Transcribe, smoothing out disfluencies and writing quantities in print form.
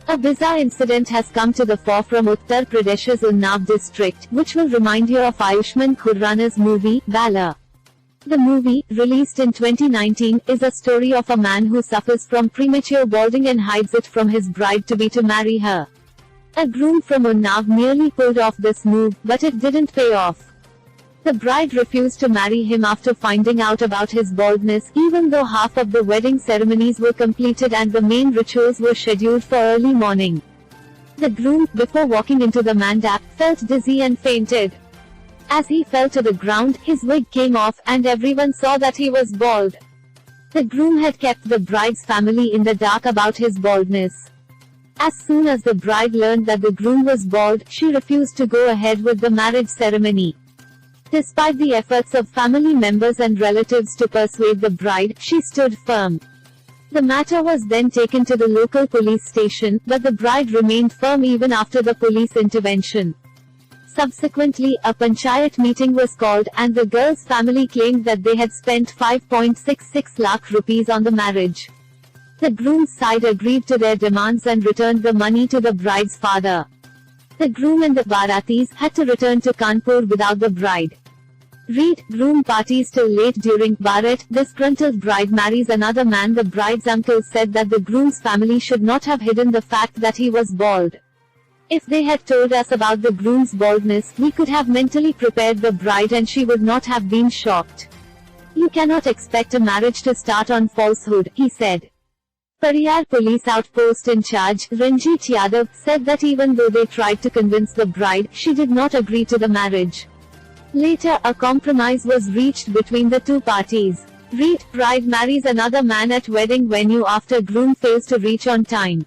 A bizarre incident has come to the fore from Uttar Pradesh's Unnao district, which will remind you of Ayushmann Khurrana's movie, Valor. The movie, released in 2019, is a story of a man who suffers from premature balding and hides it from his bride-to-be to marry her. A groom from Unnao nearly pulled off this move, but it didn't pay off. The bride refused to marry him after finding out about his baldness, even though half of the wedding ceremonies were completed and the main rituals were scheduled for early morning. The groom, before walking into the mandap, felt dizzy and fainted. As he fell to the ground, his wig came off, and everyone saw that he was bald. The groom had kept the bride's family in the dark about his baldness. As soon as the bride learned that the groom was bald, she refused to go ahead with the marriage ceremony. Despite the efforts of family members and relatives to persuade the bride, she stood firm. The matter was then taken to the local police station, but the bride remained firm even after the police intervention. Subsequently, a panchayat meeting was called, and the girl's family claimed that they had spent 5.66 lakh rupees on the marriage. The groom's side agreed to their demands and returned the money to the bride's father. The groom and the Baratis had to return to Kanpur without the bride. Read, groom parties till late during Bharat. Disgruntled bride marries another man. The bride's uncle said that the groom's family should not have hidden the fact that he was bald. If they had told us about the groom's baldness, we could have mentally prepared the bride and she would not have been shocked. You cannot expect a marriage to start on falsehood, he said. Pariyar police outpost in charge, Ranjit Yadav, said that even though they tried to convince the bride, she did not agree to the marriage. Later, a compromise was reached between the two parties. Read, bride marries another man at wedding venue after groom fails to reach on time.